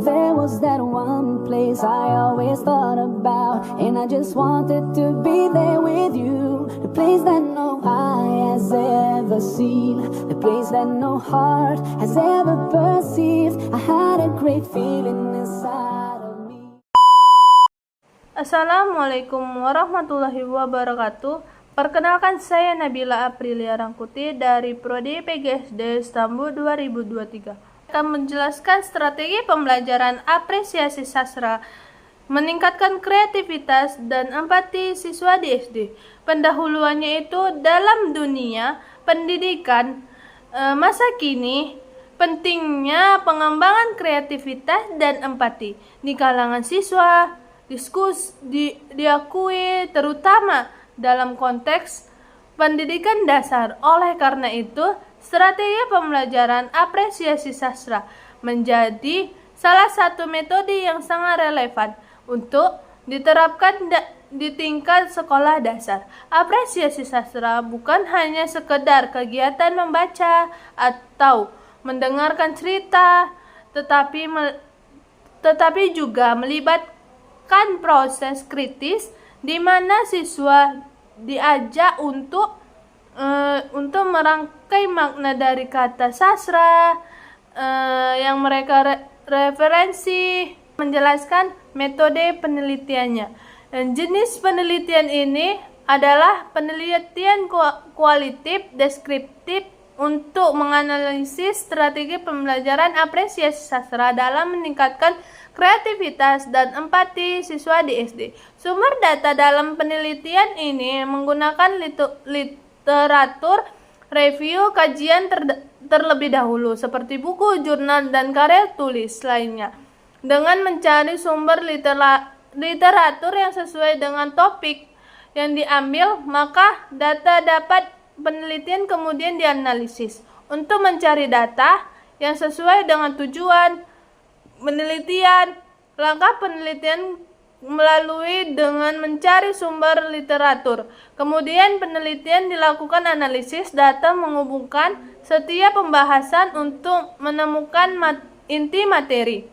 there was that one place I always thought about, and I just wanted to be there with you. The place that no eye has ever seen, the place that no heart has ever perceived. I had a great feeling inside of me. Assalamualaikum warahmatullahi wabarakatuh. Perkenalkan, saya Nabila Aprilia Rangkuti dari Prodi PGSD Istanbul 2023. Akan menjelaskan strategi pembelajaran apresiasi sastra, meningkatkan kreativitas dan empati siswa di SD. Pendahuluannya itu dalam dunia pendidikan masa kini, pentingnya pengembangan kreativitas dan empati di kalangan siswa diakui terutama dalam konteks pendidikan dasar. Oleh karena itu, strategi pembelajaran apresiasi sastra menjadi salah satu metode yang sangat relevan untuk diterapkan di tingkat sekolah dasar. Apresiasi sastra bukan hanya sekedar kegiatan membaca atau mendengarkan cerita, tetapi juga melibatkan proses kritis di mana siswa diajak untuk merangkai makna dari kata sastra yang mereka referensi, menjelaskan metode penelitiannya. Dan jenis penelitian ini adalah penelitian kualitatif deskriptif untuk menganalisis strategi pembelajaran apresiasi sastra dalam meningkatkan kreativitas dan empati siswa di SD. Sumber data dalam penelitian ini menggunakan literatur review kajian terlebih dahulu seperti buku, jurnal, dan karya tulis lainnya. Dengan mencari sumber literatur yang sesuai dengan topik yang diambil, maka data dapat penelitian kemudian dianalisis. Untuk mencari data yang sesuai dengan tujuan penelitian, langkah penelitian melalui dengan mencari sumber literatur. Kemudian penelitian dilakukan analisis data, menghubungkan setiap pembahasan untuk menemukan inti materi.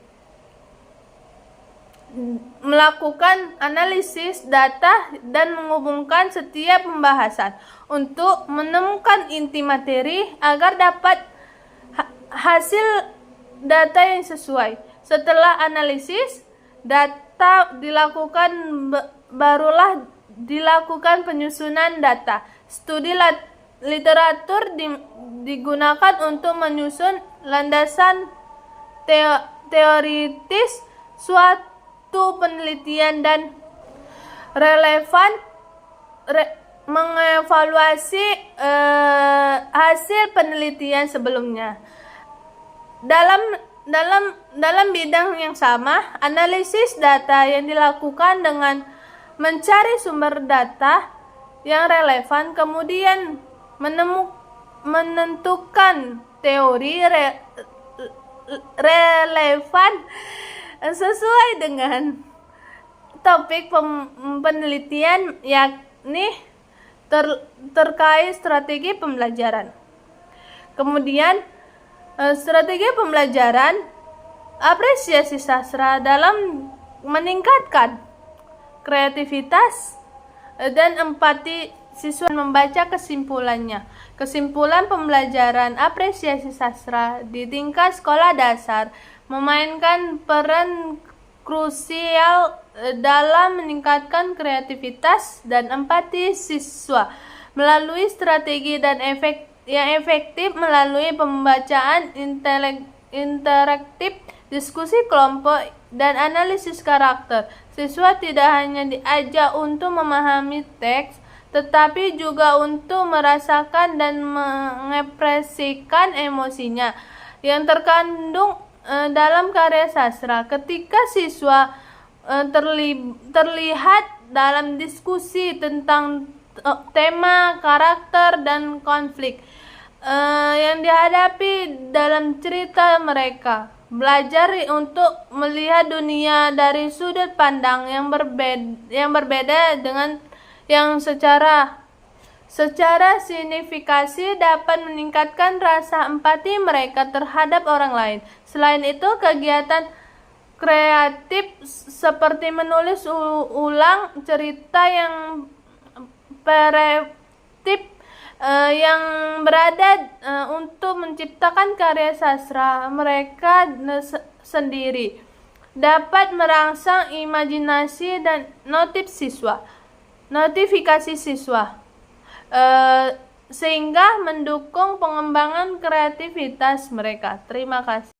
Melakukan analisis data dan menghubungkan setiap pembahasan untuk menemukan inti materi agar dapat hasil data yang sesuai. Setelah analisis data dilakukan, barulah dilakukan penyusunan data. Studi literatur digunakan untuk menyusun landasan teoritis suatu penelitian dan relevan mengevaluasi hasil penelitian sebelumnya. Dalam bidang yang sama, analisis data yang dilakukan dengan mencari sumber data yang relevan, kemudian menentukan teori relevan sesuai dengan topik penelitian, yakni terkait strategi pembelajaran. Kemudian strategi pembelajaran apresiasi sastra dalam meningkatkan kreativitas dan empati siswa membaca. Kesimpulan pembelajaran apresiasi sastra di tingkat sekolah dasar memainkan peran krusial dalam meningkatkan kreativitas dan empati siswa melalui strategi yang efektif melalui pembacaan interaktif, diskusi kelompok, dan analisis karakter. Siswa tidak hanya diajak untuk memahami teks, tetapi juga untuk merasakan dan mengekspresikan emosinya yang terkandung dalam karya sastra. Ketika siswa terlihat dalam diskusi tentang tema, karakter, dan konflik yang dihadapi dalam cerita, mereka belajar untuk melihat dunia dari sudut pandang yang berbeda dengan yang secara signifikasi dapat meningkatkan rasa empati mereka terhadap orang lain. Selain itu, kegiatan kreatif seperti menulis ulang cerita yang kreatif yang berada untuk menciptakan karya sastra mereka sendiri, dapat merangsang imajinasi dan notifikasi siswa, sehingga mendukung pengembangan kreativitas mereka. Terima kasih.